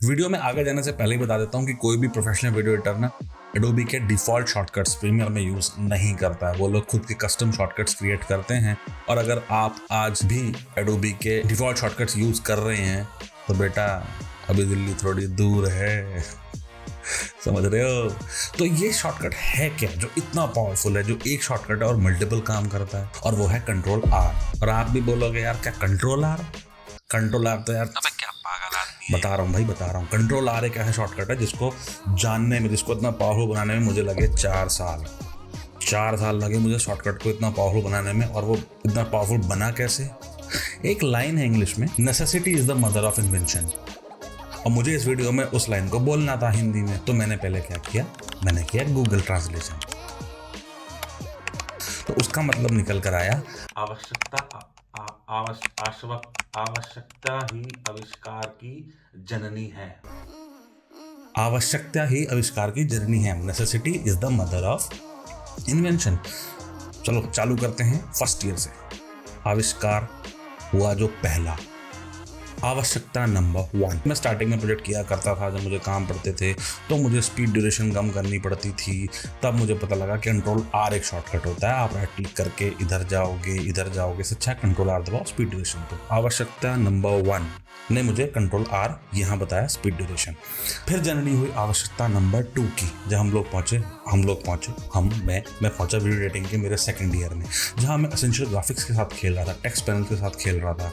Video में आगे जाने से पहले ही बता देता हूँ कि कोई भी प्रोफेशनल वीडियो एडिटर ना एडोबी के डिफ़ॉल्ट शॉर्टकट्स प्रीमियर में यूज़ नहीं करता है। वो लोग खुद के कस्टम शॉर्टकट्स क्रिएट करते हैं। और अगर आप आज भी एडोबी के डिफ़ॉल्ट शॉर्टकट्स यूज़ कर रहे हैं तो बेटा अभी दिल्ली थोड़ी दूर है, समझ रहे हो। तो ये शॉर्टकट है क्या जो इतना पावरफुल है, जो एक शॉर्टकट है और मल्टीपल काम करता है, और वो है कंट्रोल आर। और आप भी बोलोगे यार क्या कंट्रोल आर तो यार बता रहा हूँ भाई, बता रहा हूँ। कंट्रोल आर एक ऐसा शॉर्टकट है जिसको जानने में, जिसको इतना पावरफुल बनाने में मुझे लगे 4 साल। 4 साल लगे मुझे शॉर्टकट को इतना पावरफुल बनाने में। और वो इतना पावरफुल बना कैसे? एक लाइन है इंग्लिश में, necessity is the mother of invention. और मुझे इस वीडियो में उस लाइन को बोलना था हिंदी में, तो मैंने पहले क्या किया, मैंने किया गूगल ट्रांसलेशन। तो उसका मतलब निकल कर आया, आवश्यकता ही आविष्कार की जननी है। आवश्यकता ही आविष्कार की जननी है। Necessity is the mother of invention. चलो चालू करते हैं फर्स्ट ईयर से। आविष्कार हुआ जो पहला, आवश्यकता नंबर 1। मैं स्टार्टिंग में प्रोजेक्ट किया करता था, जब मुझे काम पड़ते थे तो मुझे स्पीड ड्यूरेशन कम करनी पड़ती थी। तब मुझे पता लगा कि कंट्रोल आर एक शॉर्टकट होता है। आप राइट क्लिक करके इधर जाओगे से अच्छा कंट्रोल आर दबाओ स्पीड ड्यूरेशन पे। आवश्यकता नंबर 1 ने मुझे कंट्रोल आर यहाँ बताया स्पीड ड्यूरेशन। फिर जनरली हुई आवश्यकता नंबर 2 की, जब मैं पहुंचा वीडियो एडिटिंग के मेरे सेकंड ईयर में, जहाँ मैं एसेंशियल ग्राफिक्स के साथ खेल रहा था, टेक्स्ट पैनल के साथ खेल रहा था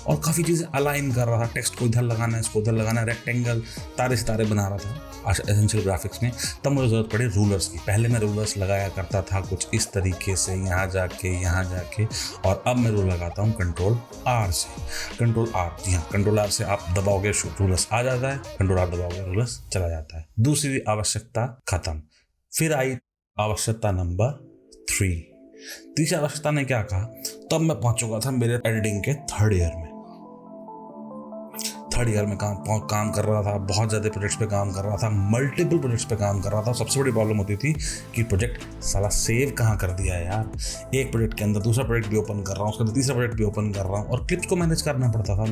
और काफ़ी चीज़ें अलाइन कर रहा था। टेक्स्ट को इधर लगाना है, इसको उधर लगाना है, रेक्टेंगल तारे सितारे बना रहा था एसेंशियल ग्राफिक्स में। तब मुझे ज़रूरत पड़ी रूलर्स की। पहले मैं रूलर्स लगाया करता था कुछ इस तरीके से, यहाँ जाके, और अब मैं रूल लगाता हूँ कंट्रोल आर से। कंट्रोल आर, जी हाँ, कंट्रोल आर से आप दबाओगे रूलर्स आ जाता है, कंट्रोल आर दबाओगे रूलर्स चला जाता है। दूसरी आवश्यकता खत्म। फिर आई आवश्यकता नंबर 3। तीसरी आवश्यकता ने क्या कहा, तब मैं पहुंच चुका था मेरे एडिटिंग के थर्ड ईयर में काम कर रहा था। बहुत ज़्यादा प्रोजेक्ट्स पे काम कर रहा था, मल्टीपल प्रोजेक्ट्स पे काम कर रहा था। सबसे बड़ी प्रॉब्लम होती थी कि प्रोजेक्ट साला सेव कहाँ कर दिया है यार। एक प्रोजेक्ट के अंदर दूसरा प्रोजेक्ट भी ओपन कर रहा हूँ, उसके अंदर तीसरा प्रोजेक्ट भी ओपन कर रहा हूँ, और क्लिप्स को मैनेज करना पड़ता था।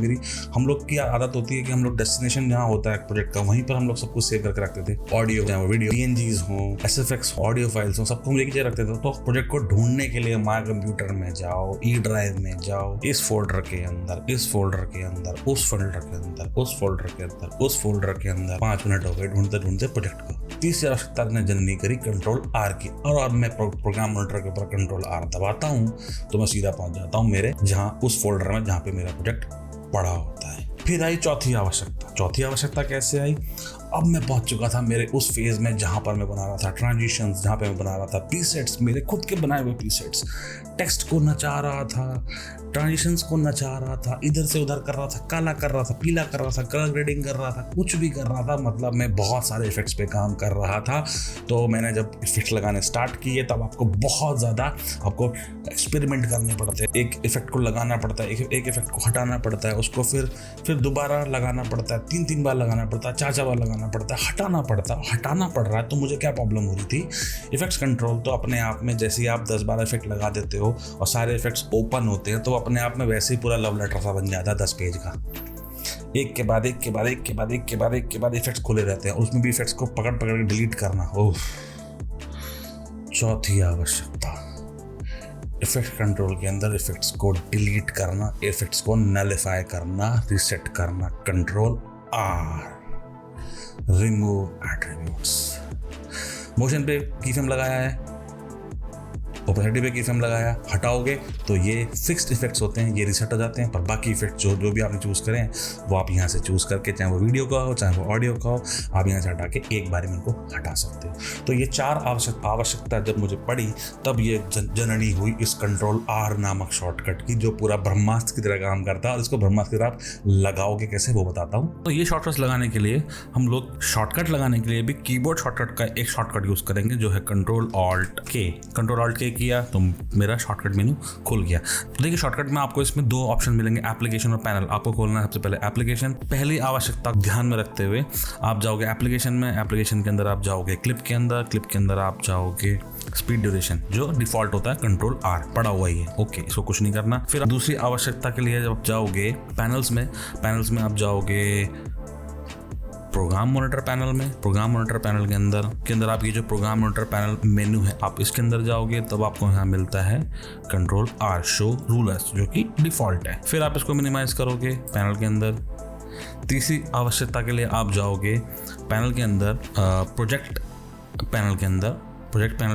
हम लोग की आदत होती है कि हम लोग डेस्टिनेशन जहाँ होता है प्रोजेक्ट का, वहीं पर हम लोग सब कुछ सेव करके रखते थे। ऑडियो, वीडियो, PNGs हो, SFX ऑडियो फाइल्स हो, सबको हम एक जगह रखते थे। तो प्रोजेक्ट को ढूंढने के लिए माय कंप्यूटर में जाओ, ई ड्राइव में जाओ, इस फोल्डर के अंदर, इस फोल्डर के अंदर, उस फोल्डर के अंदर, उस फोल्डर के अंदर, उस फोल्डर के अंदर। 5 मिनट हो गए ढूंढते प्रोजेक्ट को। तीसरी आवश्यकता ने जननी करी कंट्रोल आर की, और अब मैं प्रोग्राम मॉनिटर के ऊपर कंट्रोल आर दबाता हूँ तो मैं सीधा पहुंच जाता हूँ मेरे उस फोल्डर में जहाँ पे मेरा प्रोजेक्ट पड़ा होता है। फिर आई चौथी आवश्यकता कैसे आई, अब मैं पहुंच चुका था मेरे उस फेज में जहां पर मैं बना रहा था ट्रांजिशंस, जहां पे मैं बना रहा था प्रीसेट्स, मेरे खुद के बनाए हुए प्रीसेट्स। टेक्स्ट को नचा रहा था, ट्रांजिशंस को नचा रहा था, इधर से उधर कर रहा था, काला कर रहा था, पीला कर रहा था, कलर ग्रेडिंग कर रहा था, कुछ भी कर रहा था। मतलब मैं बहुत सारे इफेक्ट्स पे काम कर रहा था। तो मैंने जब इफेक्ट्स लगाने स्टार्ट किए तब आपको बहुत ज़्यादा एक्सपेरिमेंट करने पड़ते हैं। एक इफेक्ट को लगाना पड़ता है, एक इफेक्ट को हटाना पड़ता है, उसको फिर दोबारा लगाना पड़ता है, 3 बार लगाना पड़ता है, 4 बार लगाना पड़ता है, हटाना पड़ रहा है। तो मुझे क्या प्रॉब्लम हो रही थी, इफेक्ट्स कंट्रोल तो अपने आप में, जैसे ही आप 10-12 इफेक्ट लगा देते हो और सारे इफेक्ट्स ओपन होते हैं, तो अपने आप में वैसे ही पूरा लव लेटर सा बन जाता है 10 पेज का। एक के बाद एक इफेक्ट्स खुले रहते हैं, उसमें भी इफेक्ट्स को पकड़ के डिलीट करना। ओह, चौथी आवश्यकता, इफेक्ट कंट्रोल के अंदर इफेक्ट्स को डिलीट करना, इफेक्ट्स को नलिफाई करना, रीसेट करना। Control R, remove attributes. Motion पे कीफ्रेम लगाया है, ओपेसिटी पे कीफ्रेम लगाया, हटाओगे तो ये फिक्स्ड इफेक्ट्स होते हैं, ये रीसेट हो जाते हैं। पर बाकी इफेक्ट जो भी आपने चूज़ करें वो आप यहाँ से चूज़ करके, चाहे वो वीडियो का हो चाहे वो ऑडियो का हो, आप यहाँ से हटा के एक बार में इनको हटा सकते हो। तो ये 4 आवश्यकता जब मुझे पड़ी तब ये जननी हुई इस कंट्रोल आर नामक शॉर्टकट की, जो पूरा ब्रह्मास्त्र की तरह काम करता है। और इसको ब्रह्मास्त्र की तरह आप लगाओगे कैसे वो बताता हूँ। तो ये शॉर्टकट्स लगाने के लिए हम लोग शॉर्टकट लगाने के लिए भी कीबोर्ड शॉर्टकट का एक शॉर्टकट यूज़ करेंगे, जो है कंट्रोल ऑल्ट के किया तो मेरा शॉर्टकट मेनू खुल गया। तो देखिए, शॉर्टकट में आपको इसमें 2 ऑप्शन मिलेंगे, एप्लीकेशन और पैनल। आपको खोलना है सबसे पहले एप्लीकेशन। पहली आवश्यकता ध्यान में रखते हुए आप जाओगे एप्लीकेशन में, एप्लीकेशन के अंदर आप जाओगे क्लिप के अंदर आप जाओगे स्पीड ड्यूरेशन, जो डिफॉल्ट होता है कंट्रोल आर, पड़ा हुआ ही है। ओके, इसको कुछ नहीं करना। फिर दूसरी आवश्यकता के लिए जब आप जाओगे पैनल्स में आप जाओगे प्रोग्राम मॉनिटर पैनल में। प्रोग्राम मॉनिटर पैनल के अंदर आप ये जो प्रोग्राम मॉनिटर पैनल मेन्यू है, आप इसके अंदर जाओगे तब आपको यहाँ मिलता है कंट्रोल आर शो रूलर्स, जो कि डिफॉल्ट है। फिर आप इसको मिनिमाइज करोगे पैनल के अंदर। तीसरी आवश्यकता के लिए आप जाओगे पैनल के अंदर, प्रोजेक्ट पैनल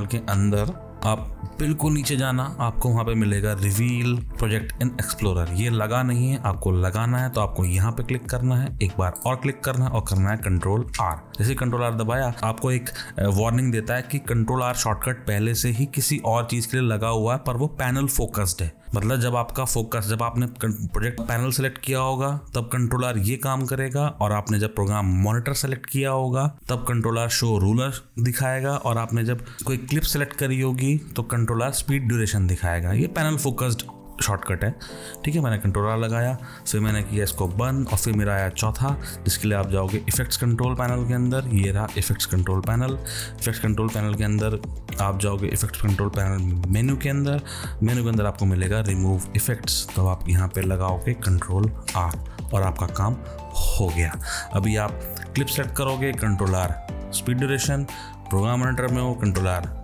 के अंदर आप बिल्कुल नीचे जाना, आपको वहाँ पे मिलेगा रिवील प्रोजेक्ट इन एक्सप्लोरर। ये लगा नहीं है, आपको लगाना है तो आपको यहाँ पे क्लिक करना है, एक बार और क्लिक करना है और करना है कंट्रोल आर। जैसे कंट्रोल आर दबाया आपको एक वार्निंग देता है कि कंट्रोल आर शॉर्टकट पहले से ही किसी और चीज़ के लिए लगा हुआ है, पर वो पैनल फोकस्ड है। मतलब जब आपने प्रोजेक्ट पैनल सेलेक्ट किया होगा तब कंट्रोल आर ये काम करेगा, और आपने जब प्रोग्राम मॉनिटर सेलेक्ट किया होगा तब कंट्रोल आर शो रूलर दिखाएगा, और आपने जब कोई क्लिप सेलेक्ट करी होगी तो कंट्रोल आर स्पीड ड्यूरेशन दिखाएगा। ये पैनल फोकस्ड शॉर्टकट है, ठीक है। मैंने कंट्रोल आर लगाया, फिर मैंने किया इसको बंद, और फिर मेरा आया चौथा, जिसके लिए आप जाओगे इफेक्ट्स कंट्रोल पैनल के अंदर। ये रहा effects control panel. Effects control panel के अंदर आप जाओगे इफेक्ट्स कंट्रोल पैनल मेन्यू के अंदर आपको मिलेगा रिमूव इफेक्ट्स, तो आप यहाँ पे लगाओगे कंट्रोल आर और आपका काम हो गया। अभी आप क्लिप सेलेक्ट करोगे, control R speed duration, program monitor में हो कंट्रोल आर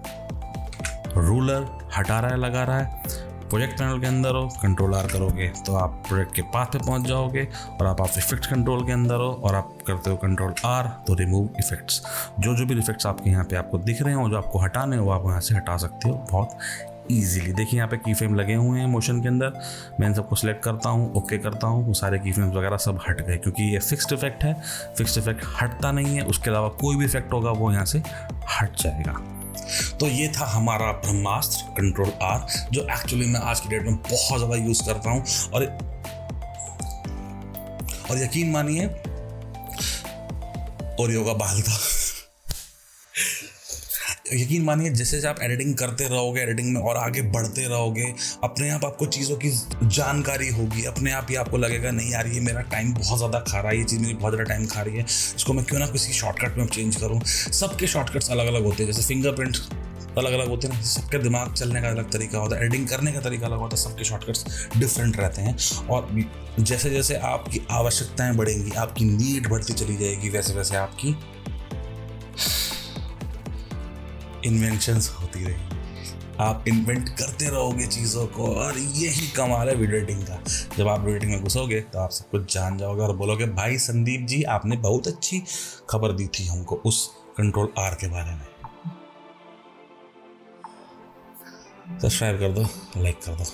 रूलर हटा रहा है लगा रहा है। प्रोजेक्ट पैनल के अंदर हो, कंट्रोल आर करोगे तो आप प्रोजेक्ट के पाथ पे पहुंच जाओगे, और आप इफेक्ट्स कंट्रोल के अंदर हो और आप करते हो कंट्रोल आर तो रिमूव इफेक्ट्स। जो भी इफेक्ट्स आपके यहाँ पे आपको दिख रहे हो, जो आपको हटाने हो, आप यहाँ से हटा सकते हो बहुत ईजिली। देखिए यहाँ पे की फ्रेम लगे हुए हैं मोशन के अंदर, मैं इन सबको सिलेक्ट करता हूँ, ओके करता हूँ, वो सारे की फ्रेम्स वगैरह सब हट गए, क्योंकि ये फिक्स्ड इफेक्ट है। फिक्स्ड इफेक्ट हटता नहीं है, उसके अलावा कोई भी इफेक्ट होगा वो यहाँ से हट जाएगा। तो ये था हमारा ब्रह्मास्त्र कंट्रोल आर, जो एक्चुअली मैं आज की डेट में बहुत ज़्यादा यूज़ करता हूँ, और यकीन मानिए ओरियो का बाल था। यकीन मानिए जैसे जैसे आप एडिटिंग करते रहोगे, एडिटिंग में और आगे बढ़ते रहोगे, अपने आप आपको चीज़ों की जानकारी होगी, अपने आप ही आपको लगेगा नहीं यार ये मेरा टाइम बहुत ज़्यादा खा रहा है, ये चीज़ मेरी बहुत ज़्यादा टाइम खा रही है, इसको मैं क्यों ना किसी शॉर्टकट में चेंज करूँ। सबके शॉर्टकट्स अलग अलग होते हैं, जैसे फिंगरप्रिंट अलग अलग होते हैं ना, सबके दिमाग चलने का अलग तरीका होता है, एडिटिंग करने का तरीका अलग होता है, सबके शॉर्टकट्स डिफरेंट रहते हैं। और जैसे जैसे आपकी आवश्यकताएँ बढ़ेंगी, आपकी नीड बढ़ती चली जाएगी, वैसे वैसे आपकी इन्वेंशंस होती रहेंगी, आप इन्वेंट करते रहोगे चीज़ों को, और यही कमाल है वीडियो एडिटिंग का। जब आप वीडियो एडिटिंग में घुसोगे तो आप सब कुछ जान जाओगे और बोलोगे भाई संदीप जी आपने बहुत अच्छी खबर दी थी हमको उस कंट्रोल आर के बारे में। सब्सक्राइब कर दो, लाइक कर दो,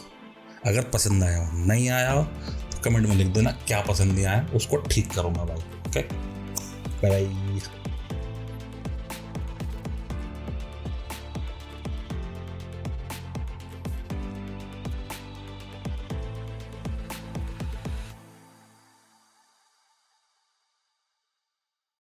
अगर पसंद आया हो, नहीं आया हो तो कमेंट में लिख देना क्या पसंद नहीं आया, उसको ठीक करूँगा भाई। Okay, bye.